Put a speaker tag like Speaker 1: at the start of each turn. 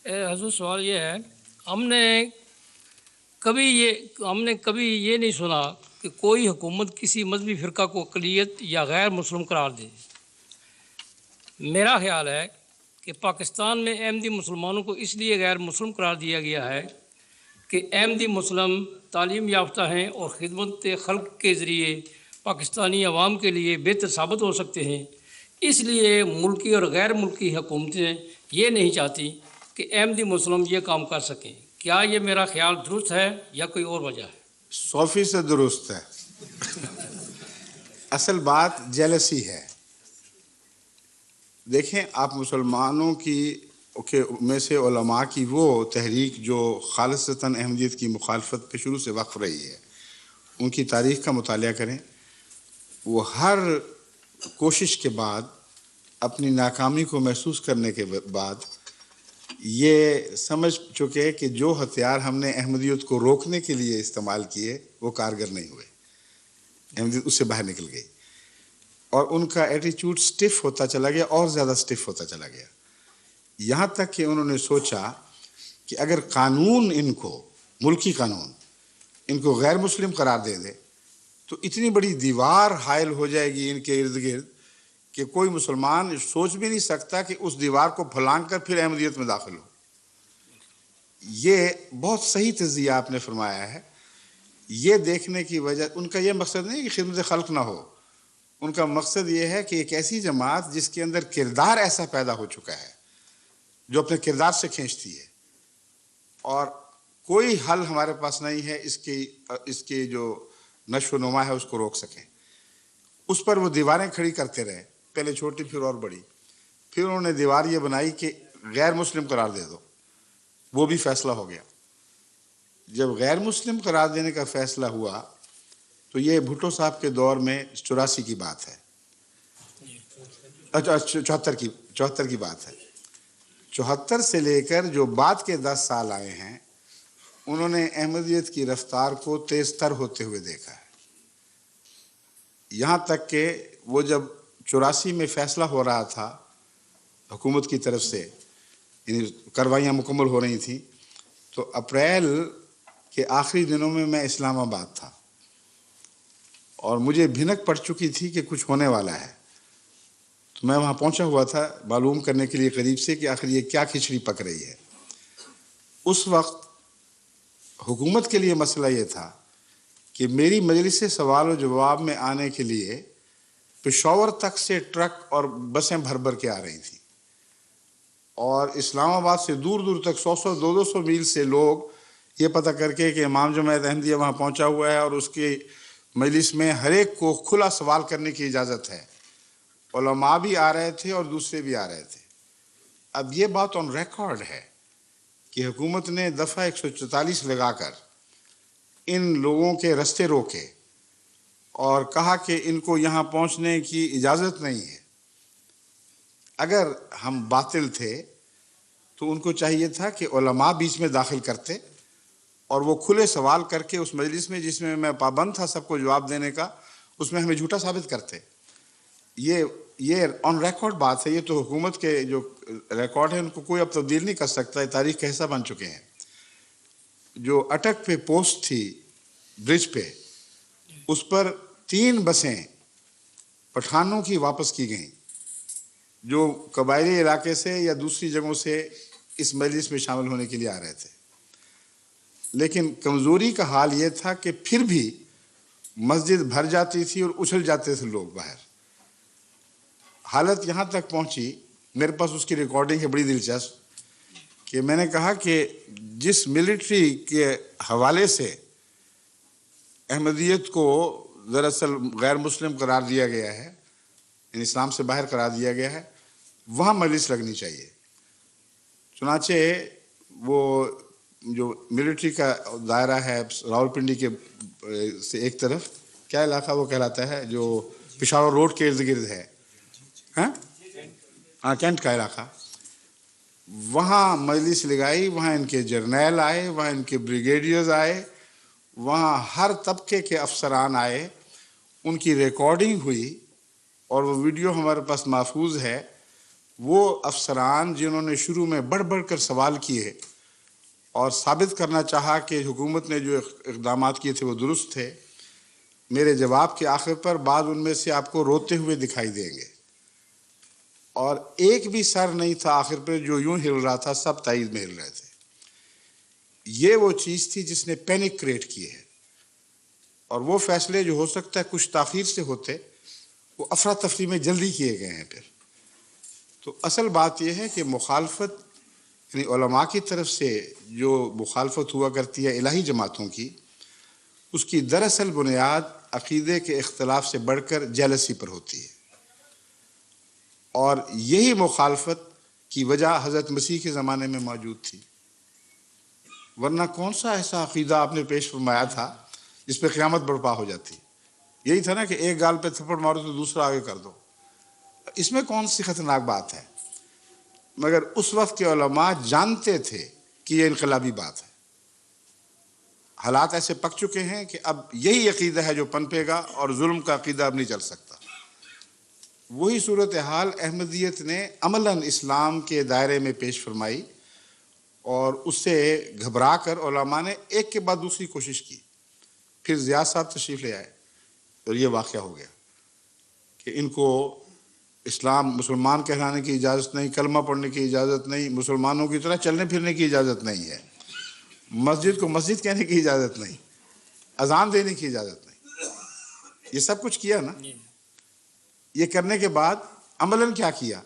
Speaker 1: حضرت سوال یہ ہے، ہم نے کبھی یہ نہیں سنا کہ کوئی حکومت کسی مذہبی فرقہ کو اقلیت یا غیر مسلم قرار دے۔ میرا خیال ہے کہ پاکستان میں احمدی مسلمانوں کو اس لیے غیر مسلم قرار دیا گیا ہے کہ احمدی مسلم تعلیم یافتہ ہیں اور خدمت خلق کے ذریعے پاکستانی عوام کے لیے بہتر ثابت ہو سکتے ہیں۔ اس لیے ملکی اور غیر ملکی حکومتیں یہ نہیں چاہتی کہ احمدی مسلم یہ کام کر سکیں۔ کیا یہ میرا خیال درست ہے یا کوئی اور وجہ ہے؟
Speaker 2: 100% درست ہے۔ اصل بات جیلسی ہے۔ دیکھیں، آپ مسلمانوں میں سے علماء کی وہ تحریک جو خالصتاً احمدیت کی مخالفت پہ شروع سے وقف رہی ہے، ان کی تاریخ کا مطالعہ کریں۔ وہ ہر کوشش کے بعد، اپنی ناکامی کو محسوس کرنے کے بعد یہ سمجھ چکے کہ جو ہتھیار ہم نے احمدیت کو روکنے کے لیے استعمال کیے وہ کارگر نہیں ہوئے، احمدیت اس سے باہر نکل گئی، اور ان کا ایٹیچیوڈ سٹف ہوتا چلا گیا، اور زیادہ سٹف ہوتا چلا گیا، یہاں تک کہ انہوں نے سوچا کہ اگر قانون ملکی قانون ان کو غیر مسلم قرار دے دے تو اتنی بڑی دیوار حائل ہو جائے گی ان کے ارد گرد کہ کوئی مسلمان سوچ بھی نہیں سکتا کہ اس دیوار کو پھلانگ کر پھر احمدیت میں داخل ہو۔ یہ بہت صحیح تجزیہ آپ نے فرمایا ہے۔ یہ دیکھنے کی وجہ، ان کا یہ مقصد نہیں کہ خدمت خلق نہ ہو، ان کا مقصد یہ ہے کہ ایک ایسی جماعت جس کے اندر کردار ایسا پیدا ہو چکا ہے جو اپنے کردار سے کھینچتی ہے، اور کوئی حل ہمارے پاس نہیں ہے اس کی جو نشو و نما ہے اس کو روک سکیں۔ اس پر وہ دیواریں کھڑی کرتے رہے، پہلے چھوٹی پھر اور بڑی، پھر انہوں نے دیوار یہ بنائی کہ غیر مسلم قرار دے دو، وہ بھی فیصلہ ہو گیا۔ جب غیر مسلم قرار دینے کا فیصلہ ہوا تو یہ بھٹو صاحب کے دور میں 84 کی بات ہے، 74 کی بات ہے۔ 74 سے لے کر جو بعد کے 10 سال آئے ہیں، انہوں نے احمدیت کی رفتار کو تیز تر ہوتے ہوئے دیکھا ہے، یہاں تک کہ وہ جب 84 میں فیصلہ ہو رہا تھا حکومت کی طرف سے، یعنی کارروائیاں مکمل ہو رہی تھیں، تو اپریل کے آخری دنوں میں میں اسلام آباد تھا اور مجھے بھنک پڑ چکی تھی کہ کچھ ہونے والا ہے، تو میں وہاں پہنچا ہوا تھا معلوم کرنے کے لیے قریب سے کہ آخر یہ کیا کھچڑی پک رہی ہے۔ اس وقت حکومت کے لیے مسئلہ یہ تھا کہ میری مجلس سوال و جواب میں آنے کے لیے پشاور تک سے ٹرک اور بسیں بھر بھر کے آ رہی تھیں، اور اسلام آباد سے دور دور تک 100 200 میل سے لوگ یہ پتہ کر کے کہ امام جماعت احمدیہ وہاں پہنچا ہوا ہے اور اس کی مجلس میں ہر ایک کو کھلا سوال کرنے کی اجازت ہے، علماء بھی آ رہے تھے اور دوسرے بھی آ رہے تھے۔ اب یہ بات آن ریکارڈ ہے کہ حکومت نے دفعہ 144 لگا کر ان لوگوں کے رستے روکے اور کہا کہ ان کو یہاں پہنچنے کی اجازت نہیں ہے۔ اگر ہم باطل تھے تو ان کو چاہیے تھا کہ علماء بیچ میں داخل کرتے اور وہ کھلے سوال کر کے اس مجلس میں جس میں پابند تھا سب کو جواب دینے کا، اس میں ہمیں جھوٹا ثابت کرتے۔ یہ آن ریکارڈ بات ہے، یہ تو حکومت کے جو ریکارڈ ہیں ان کو کوئی اب تبدیل نہیں کر سکتا، یہ تاریخ کا حصہ بن چکے ہیں۔ جو اٹک پہ پوسٹ تھی برج پہ، اس پر 3 بسیں پٹھانوں کی واپس کی گئیں جو قبائلی علاقے سے یا دوسری جگہوں سے اس مجلس میں شامل ہونے کے لیے آ رہے تھے، لیکن کمزوری کا حال یہ تھا کہ پھر بھی مسجد بھر جاتی تھی اور اچھل جاتے تھے لوگ باہر۔ حالت یہاں تک پہنچی، میرے پاس اس کی ریکارڈنگ ہے بڑی دلچسپ، کہ میں نے کہا کہ جس ملٹری کے حوالے سے احمدیت کو دراصل غیر مسلم قرار دیا گیا ہے، یعنی اسلام سے باہر قرار دیا گیا ہے، وہاں مجلس لگنی چاہیے۔ چنانچہ وہ جو ملٹری کا دائرہ ہے راولپنڈی کے سے ایک طرف، کیا علاقہ وہ کہلاتا ہے جو پشاور روڈ کے ارد گرد ہے، ہاں کینٹ کا علاقہ، وہاں مجلس لگائی، وہاں ان کے جرنیل آئے، وہاں ان کے بریگیڈیئرز آئے، وہاں ہر طبقے کے افسران آئے، ان کی ریکارڈنگ ہوئی اور وہ ویڈیو ہمارے پاس محفوظ ہے۔ وہ افسران جنہوں نے شروع میں بڑھ بڑھ کر سوال کیے اور ثابت کرنا چاہا کہ حکومت نے جو اقدامات کیے تھے وہ درست تھے، میرے جواب کے آخر پر بعض ان میں سے آپ کو روتے ہوئے دکھائی دیں گے، اور ایک بھی سر نہیں تھا آخر پہ جو یوں ہل رہا تھا، سب تائید میں ہل رہے تھے۔ یہ وہ چیز تھی جس نے پینک کریٹ کی ہے، اور وہ فیصلے جو ہو سکتا ہے کچھ تاخیر سے ہوتے، وہ افراتفری میں جلدی کیے گئے ہیں۔ پھر تو اصل بات یہ ہے کہ مخالفت، یعنی علماء کی طرف سے جو مخالفت ہوا کرتی ہے الہی جماعتوں کی، اس کی دراصل بنیاد عقیدے کے اختلاف سے بڑھ کر جیلسی پر ہوتی ہے، اور یہی مخالفت کی وجہ حضرت مسیح کے زمانے میں موجود تھی، ورنہ کون سا ایسا عقیدہ آپ نے پیش فرمایا تھا جس پہ قیامت برپا ہو جاتی؟ یہی تھا نا کہ ایک گال پہ تھپڑ مارو تو دوسرا آگے کر دو، اس میں کون سی خطرناک بات ہے؟ مگر اس وقت کے علماء جانتے تھے کہ یہ انقلابی بات ہے، حالات ایسے پک چکے ہیں کہ اب یہی عقیدہ ہے جو پنپے گا، اور ظلم کا عقیدہ اب نہیں چل سکتا۔ وہی صورتحال احمدیت نے عملاً اسلام کے دائرے میں پیش فرمائی، اور اس سے گھبرا کر علماء نے ایک کے بعد دوسری کوشش کی۔ پھر زیاد صاحب تشریف لے آئے اور یہ واقعہ ہو گیا کہ ان کو اسلام مسلمان کہلانے کی اجازت نہیں، کلمہ پڑھنے کی اجازت نہیں، مسلمانوں کی طرح چلنے پھرنے کی اجازت نہیں ہے، مسجد کو مسجد کہنے کی اجازت نہیں، اذان دینے کی اجازت نہیں۔ یہ سب کچھ کیا نا۔ یہ کرنے کے بعد عملاً کیا کیا؟